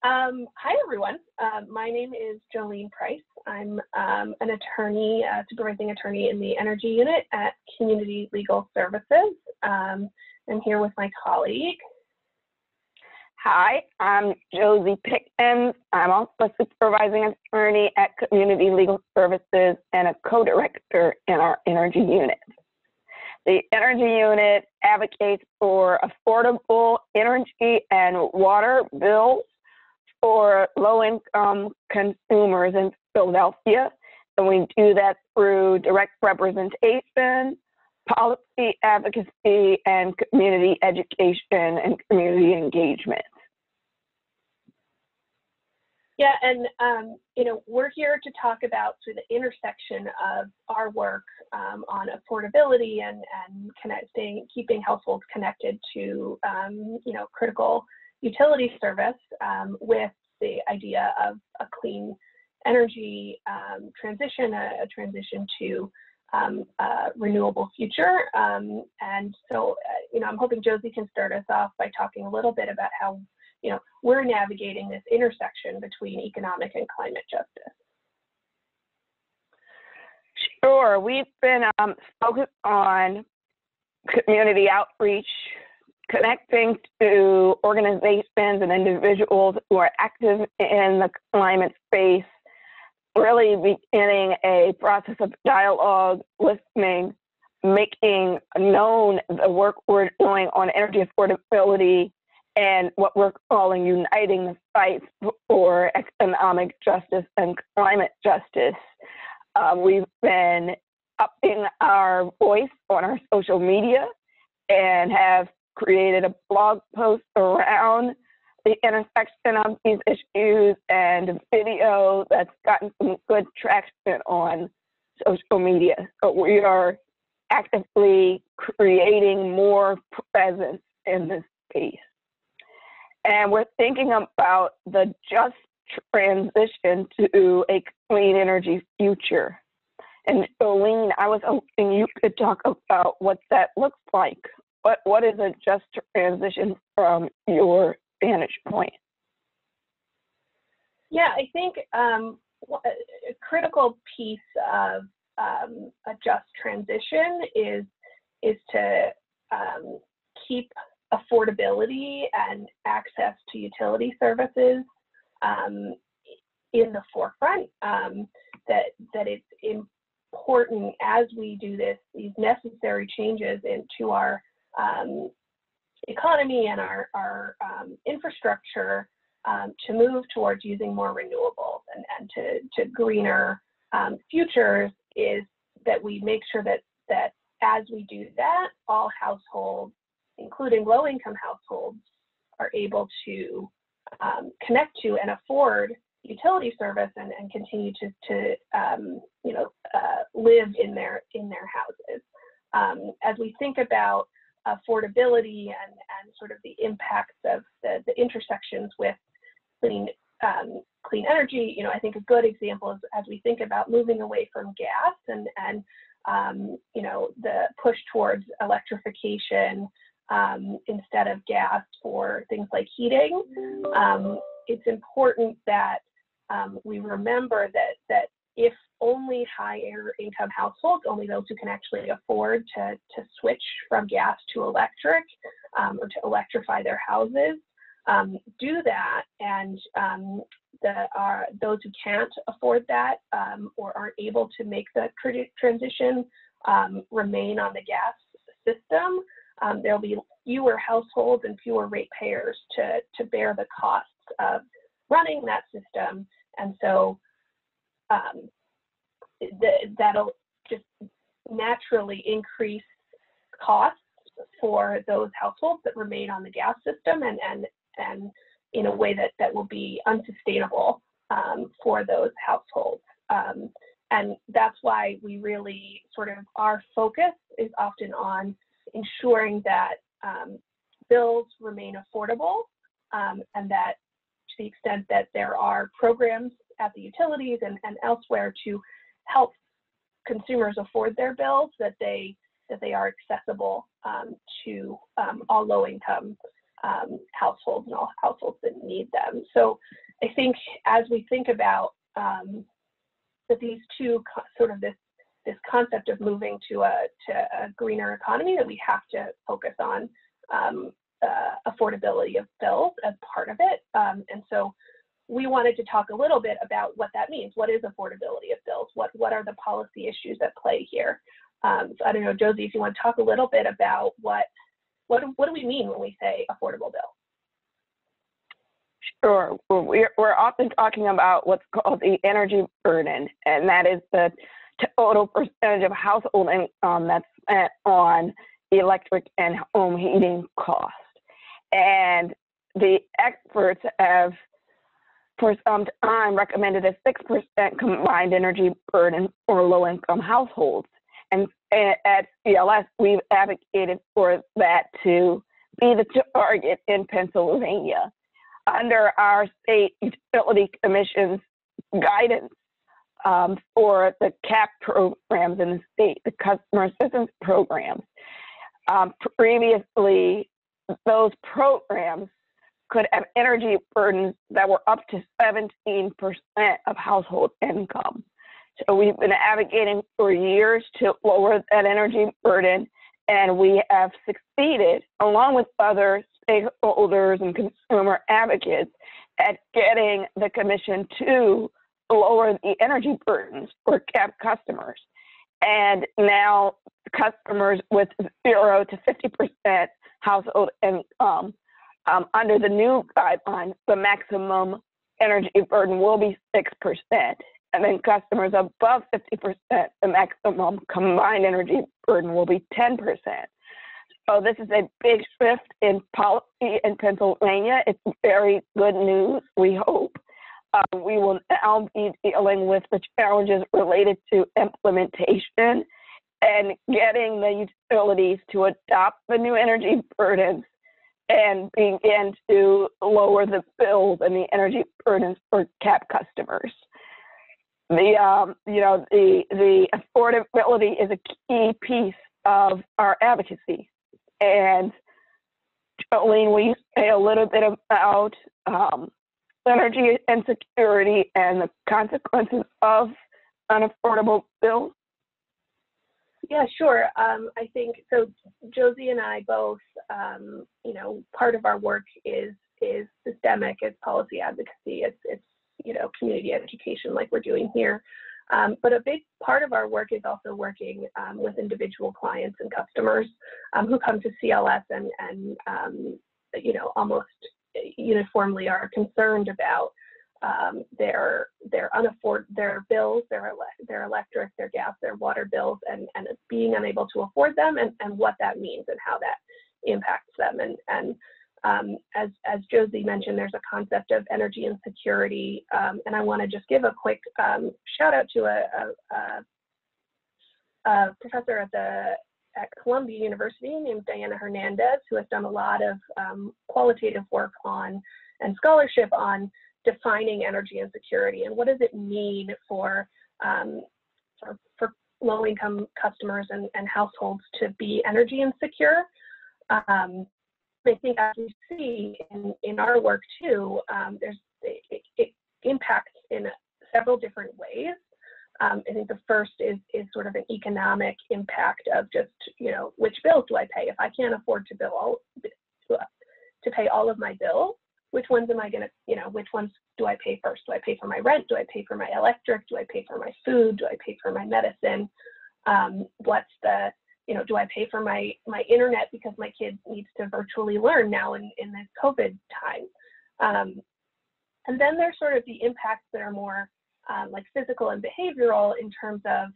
Hi, everyone. My name is Joline Price. I'm an attorney, supervising attorney in the energy unit at Community Legal Services. I'm here with my colleague. Hi, I'm Josie Pickens. I'm also a supervising attorney at Community Legal Services and a co-director in our energy unit. The energy unit advocates for affordable energy and water bills for low-income consumers in Philadelphia, and we do that through direct representation, policy advocacy, and community education and community engagement. Yeah, and we're here to talk about through the intersection of our work on affordability and keeping households connected to critical utility service with the idea of a clean energy transition, a transition to a renewable future. And so, I'm hoping Josie can start us off by talking a little bit about how we're navigating this intersection between economic and climate justice. Sure, we've been focused on community outreach, connecting to organizations and individuals who are active in the climate space, really beginning a process of dialogue, listening, making known the work we're doing on energy affordability and what we're calling uniting the fight for economic justice and climate justice. We've been upping our voice on our social media and have created a blog post around the intersection of these issues and a video that's gotten some good traction on social media. So we are actively creating more presence in this space. And we're thinking about the just transition to a clean energy future. And Joline, I was hoping you could talk about what that looks like. What is a just transition from your vantage point? Yeah, I think a critical piece of a just transition is to keep affordability and access to utility services in the forefront. That it's important as we do these necessary changes into our economy and our infrastructure to move towards using more renewables and to greener futures, is that we make sure that as we do that, all households, including low-income households, are able to connect to and afford utility service and continue to live in their houses. As we think about affordability and sort of the impacts of the intersections with clean energy, I think a good example is as we think about moving away from gas and the push towards electrification instead of gas for things like heating. It's important that we remember that if only higher income households, only those who can actually afford to switch from gas to electric or to electrify their houses, do that, and those who can't afford that or aren't able to make the transition remain on the gas system, there'll be fewer households and fewer ratepayers to bear the costs of running that system. And so that'll just naturally increase costs for those households that remain on the gas system and in a way that will be unsustainable for those households. And that's why we really our focus is often on ensuring that bills remain affordable and that to the extent that there are programs at the utilities and elsewhere to help consumers afford their bills, that they are accessible to all low-income households and all households that need them. So think as we think about that these two sort of this concept of moving to a greener economy, that we have to focus on affordability of bills as part of it. And so we wanted to talk a little bit about what that means. What is affordability of bills? What are the policy issues at play here? So I don't know, Josie, if you want to talk a little bit about what do we mean when we say affordable bill? Sure. We're often talking about what's called the energy burden, and that is the total percentage of household income that's spent on electric and home heating costs. And the experts have, for some time, recommended a 6% combined energy burden for low-income households. And at CLS, we've advocated for that to be the target in Pennsylvania. Under our state utility commission's guidance for the CAP programs in the state, the customer assistance programs, previously those programs could have energy burdens that were up to 17% of household income. So we've been advocating for years to lower that energy burden, and we have succeeded, along with other stakeholders and consumer advocates, at getting the commission to lower the energy burdens for CAP customers. And now customers with 0 to 50% household income, under the new guidelines, the maximum energy burden will be 6%. And then customers above 50%, the maximum combined energy burden will be 10%. So this is a big shift in policy in Pennsylvania. It's very good news, we hope. We will now be dealing with the challenges related to implementation and getting the utilities to adopt the new energy burdens and begin to lower the bills and the energy burdens for CAP customers. The affordability is a key piece of our advocacy. And Joline, will you say a little bit about energy insecurity and the consequences of unaffordable bills? Yeah, sure. I think so. Josie and I both, part of our work is systemic. It's policy advocacy. It's community education, like we're doing here. But a big part of our work is also working with individual clients and customers who come to CLS and almost uniformly are concerned about their bills, their electric, their gas, their water bills, and being unable to afford them, and what that means and how that impacts them. And as Josie mentioned, there's a concept of energy insecurity, and I want to just give a quick shout out to a professor at Columbia University named Diana Hernandez, who has done a lot of qualitative work on and scholarship on defining energy insecurity and what does it mean for low-income customers and households to be energy insecure. I think as we see in our work too, it impacts in several different ways. I think the first is sort of an economic impact of just, which bills do I pay? If I can't afford to pay all of my bills, which ones am I going to, which ones do I pay first? Do I pay for my rent? Do I pay for my electric? Do I pay for my food? Do I pay for my medicine? Do I pay for my internet because my kid needs to virtually learn now in this COVID time? And then there's sort of the impacts that are more like physical and behavioral in terms of,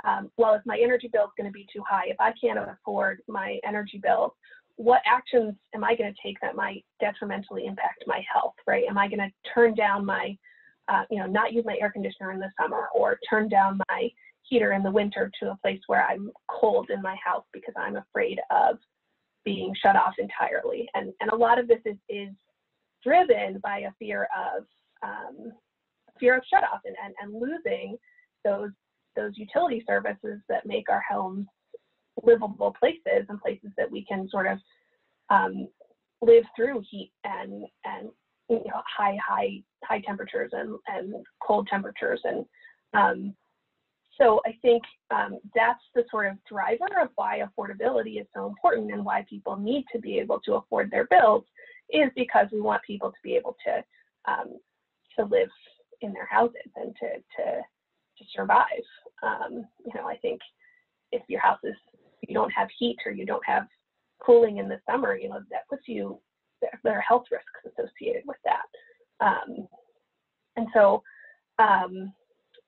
if my energy bill is going to be too high, if I can't afford my energy bill, what actions am I going to take that might detrimentally impact my health, right? Am I going to turn down my, not use my air conditioner in the summer, or turn down my heater in the winter to a place where I'm cold in my house because I'm afraid of being shut off entirely? And a lot of this is driven by a fear of shut off and losing those utility services that make our homes livable places and places that we can sort of live through heat and high temperatures and cold temperatures. And so I think that's the sort of driver of why affordability is so important and why people need to be able to afford their bills, is because we want people to be able to live in their houses and to survive. I think if your house is, you don't have heat or you don't have cooling in the summer, that puts you, there are health risks associated with that. And so,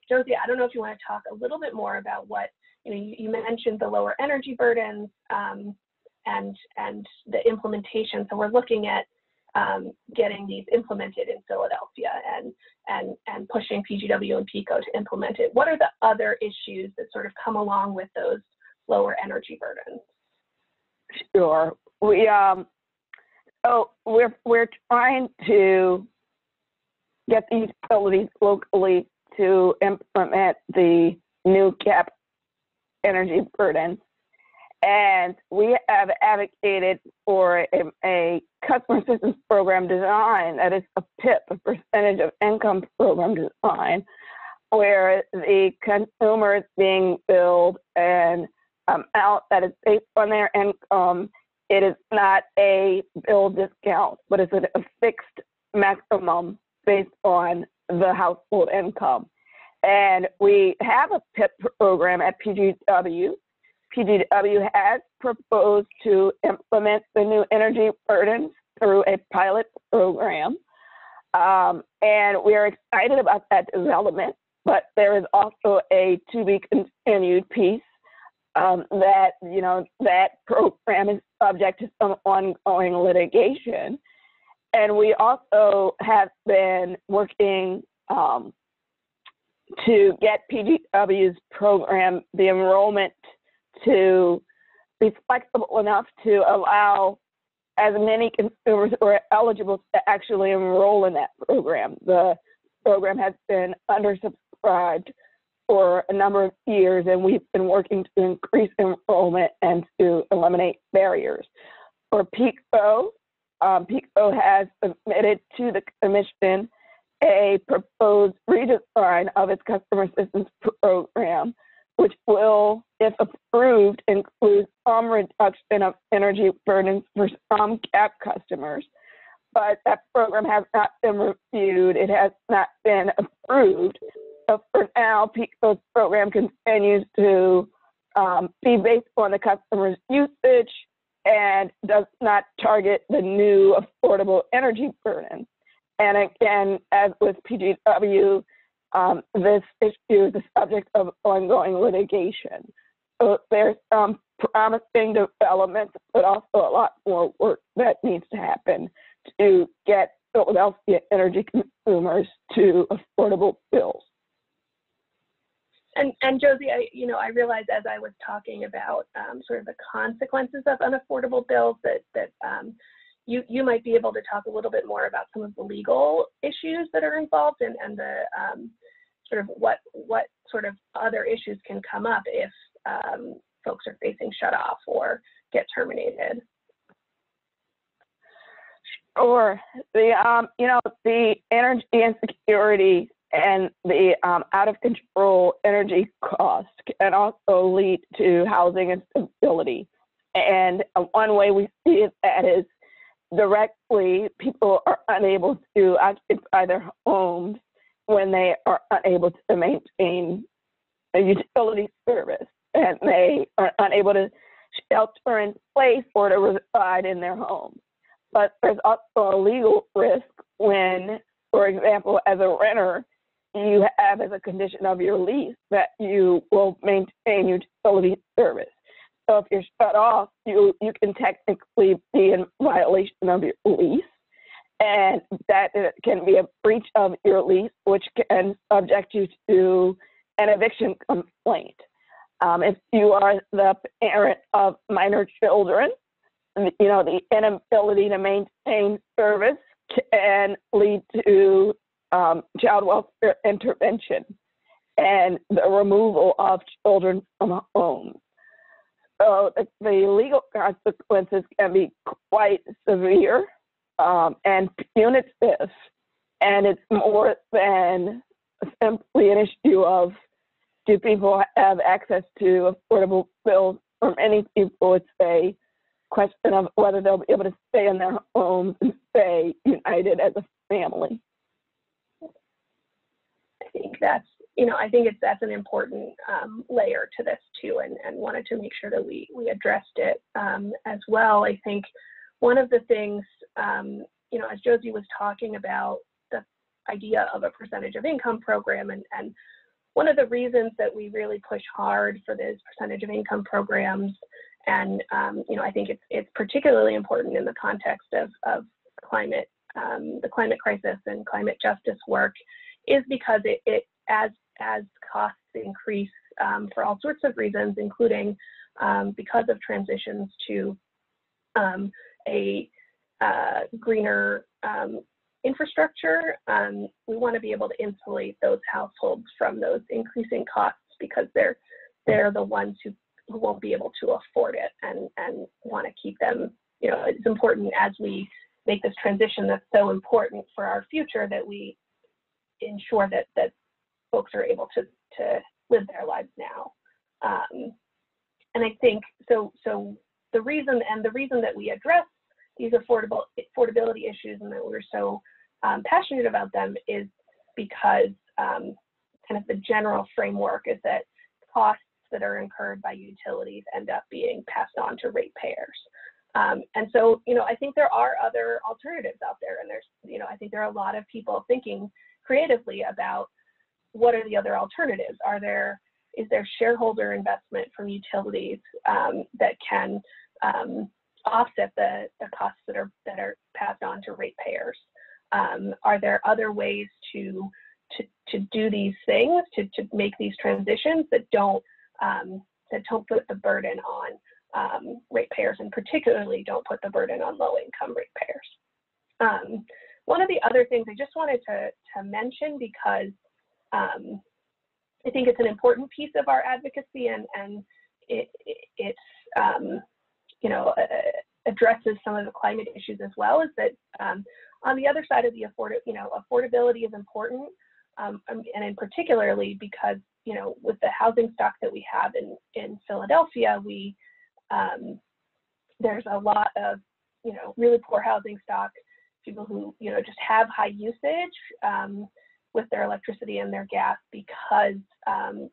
Josie, I don't know if you want to talk a little bit more about what, you mentioned the lower energy burdens and the implementation. So we're looking at getting these implemented in Philadelphia and pushing PGW and PECO to implement it. What are the other issues that sort of come along with those lower energy burdens? Sure. We're trying to get these utilities locally to implement the new cap energy burdens. And we have advocated for a customer assistance program design that is a PIP, a percentage of income program design, where the consumer is being billed an amount that is based on their income. It is not a bill discount, but it's a fixed maximum based on the household income. And we have a PIP program at PGW. PGW has proposed to implement the new energy burdens through a pilot program. And we are excited about that development, but there is also a to-be continued piece that program is subject to some ongoing litigation. And we also have been working to get PGW's program, the enrollment, to be flexible enough to allow as many consumers who are eligible to actually enroll in that program. The program has been undersubscribed for a number of years, and we've been working to increase enrollment and to eliminate barriers. For PECO, PECO has submitted to the Commission a proposed redesign of its customer assistance program, which will, if approved, include some reduction of energy burdens for some cap customers. But that program has not been reviewed. It has not been approved. So for now, PECO's program continues to be based on the customer's usage and does not target the new affordable energy burdens. And again, as with PGW, this issue is the subject of ongoing litigation. So there's some promising developments, but also a lot more work that needs to happen to get Philadelphia energy consumers to affordable bills. And Josie, I realized as I was talking about sort of the consequences of unaffordable bills that you might be able to talk a little bit more about some of the legal issues that are involved and the sort of what sort of other issues can come up if folks are facing shutoff or get terminated. Sure. The energy insecurity and the out of control energy cost can also lead to housing instability. And one way we see that is directly people are unable to occupy their homes when they are unable to maintain a utility service, and they are unable to shelter in place or to reside in their homes. But there's also a legal risk when, for example, as a renter, you have as a condition of your lease that you will maintain utility service. So if you're shut off, you can technically be in violation of your lease, and that can be a breach of your lease, which can subject you to an eviction complaint. If you are the parent of minor children, the inability to maintain service can lead to child welfare intervention and the removal of children from homes. So the legal consequences can be quite severe, and punitive, and it's more than simply an issue of do people have access to affordable bills. For many people, it's a question of whether they'll be able to stay in their homes and stay united as a family. I think that's, that's an important layer to this too, and wanted to make sure that we addressed it as well. I think one of the things, as Josie was talking about the idea of a percentage of income program, and one of the reasons that we really push hard for this percentage of income programs, and I think it's particularly important in the context of climate, the climate crisis and climate justice work, is because it as costs increase for all sorts of reasons, including because of transitions to a greener infrastructure, we want to be able to insulate those households from those increasing costs, because they're the ones who won't be able to afford it, and want to keep them. It's important as we make this transition that's so important for our future that we ensure that folks are able to live their lives now. And I think so the reason that we address these affordability issues and that we're so passionate about them is because kind of the general framework is that costs that are incurred by utilities end up being passed on to ratepayers. And so, I think there are other alternatives out there, and there's, I think there are a lot of people thinking creatively about what are the other alternatives. Is there shareholder investment from utilities that can offset the costs that are passed on to ratepayers? Are there other ways to do these things, to make these transitions that don't put the burden on ratepayers, and particularly don't put the burden on low-income ratepayers? One of the other things I just wanted to mention, because I think it's an important piece of our advocacy, and it's addresses some of the climate issues as well, is that on the other side of the affordability is important, and in particularly because with the housing stock that we have in Philadelphia, there's a lot of really poor housing stock, people who just have high usage with their electricity and their gas, because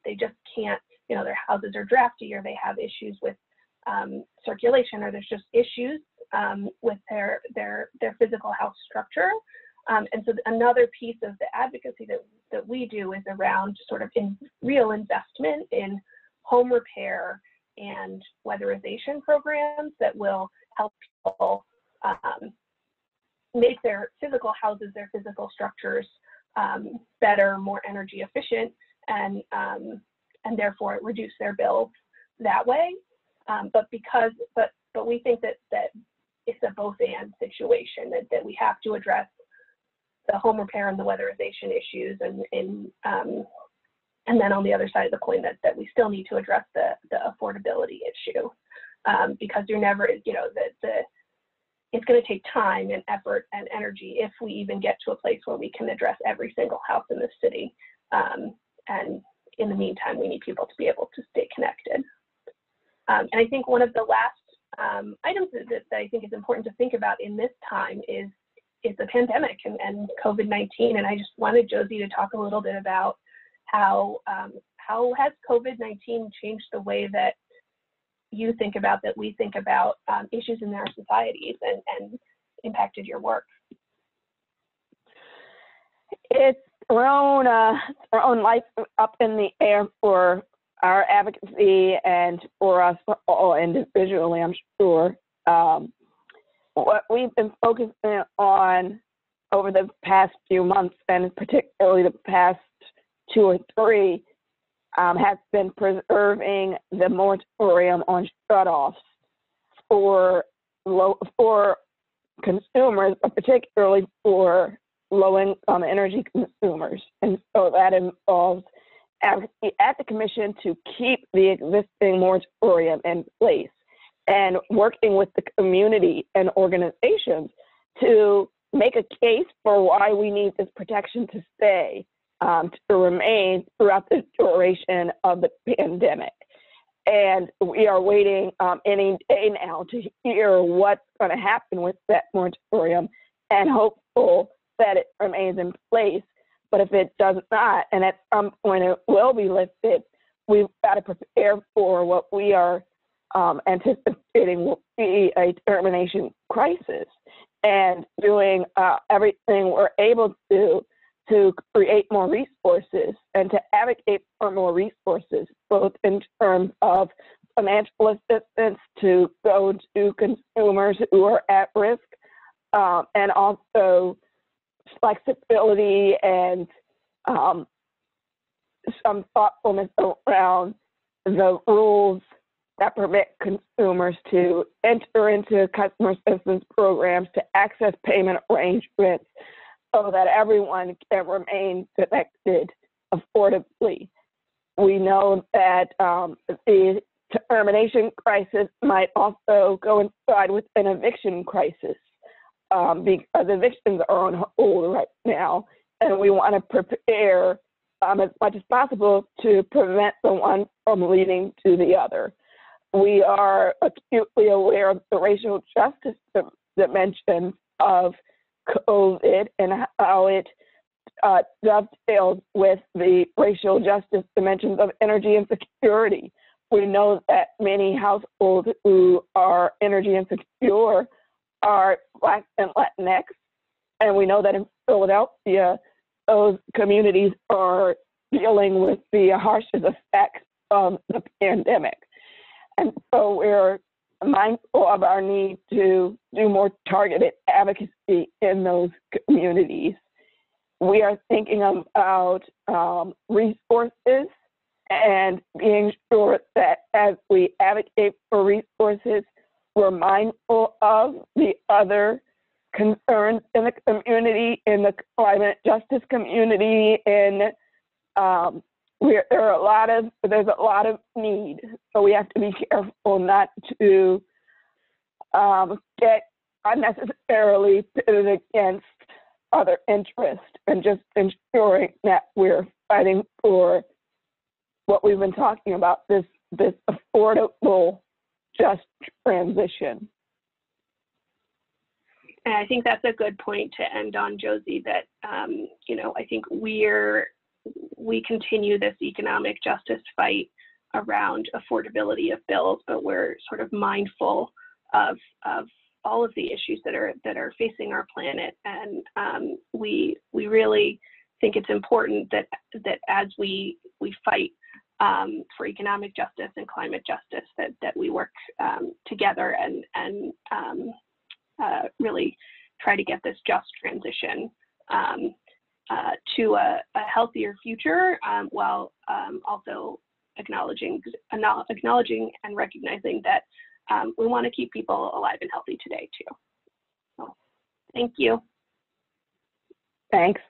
they just can't, their houses are drafty, or they have issues with circulation, or there's just issues with their physical house structure. And so another piece of the advocacy that we do is around sort of real investment in home repair and weatherization programs that will help people make their physical houses, their physical structures better, more energy efficient, and therefore reduce their bills that way. But we think that it's a both-and situation, that we have to address the home repair and the weatherization issues, and then on the other side of the coin, that we still need to address the affordability issue, because you're never, it's going to take time and effort and energy if we even get to a place where we can address every single house in the city. And in the meantime, we need people to be able to stay connected. And I think one of the last items that I think is important to think about in this time is the pandemic and COVID-19. And I just wanted Josie to talk a little bit about how has COVID-19 changed the way that you think about, that we think about issues in our societies, and impacted your work? It's thrown life up in the air for our advocacy and for us all individually, I'm sure. What we've been focusing on over the past few months, and particularly the past 2 or 3, has been preserving the moratorium on shutoffs for consumers, but particularly for low-income energy consumers. And so that involves advocacy at the Commission to keep the existing moratorium in place, and working with the community and organizations to make a case for why we need this protection to stay, to remain throughout the duration of the pandemic. And we are waiting any day now to hear what's going to happen with that moratorium, and hopeful that it remains in place. But if it does not, and at some point it will be lifted, we've got to prepare for what we are anticipating will be a termination crisis, and doing everything we're able to create more resources and to advocate for more resources, both in terms of financial assistance to go to consumers who are at risk, and also flexibility and some thoughtfulness around the rules that permit consumers to enter into customer assistance programs, to access payment arrangements, so that everyone can remain connected affordably. We know that the termination crisis might also coincide with an eviction crisis, because evictions are on hold right now, and we want to prepare as much as possible to prevent the one from leading to the other. We are acutely aware of the racial justice dimension of COVID and how it dovetails with the racial justice dimensions of energy insecurity. We know that many households who are energy insecure are Black and Latinx, and we know that in Philadelphia, those communities are dealing with the harshest effects of the pandemic. And so we're mindful of our need to do more targeted advocacy in those communities. We are thinking about resources and being sure that as we advocate for resources, we're mindful of the other concerns in the community, in the climate justice community, and there's a lot of need. So we have to be careful not to get unnecessarily pitted against other interests, and just ensuring that we're fighting for what we've been talking about, this affordable, just transition. And I think that's a good point to end on, Josie, that, I think we continue this economic justice fight around affordability of bills, but we're sort of mindful of all of the issues that are facing our planet. And we really think it's important that as we fight for economic justice and climate justice, that we work together and really try to get this just transition to a healthier future, while also acknowledging and recognizing that we want to keep people alive and healthy today too. So, thank you. Thanks.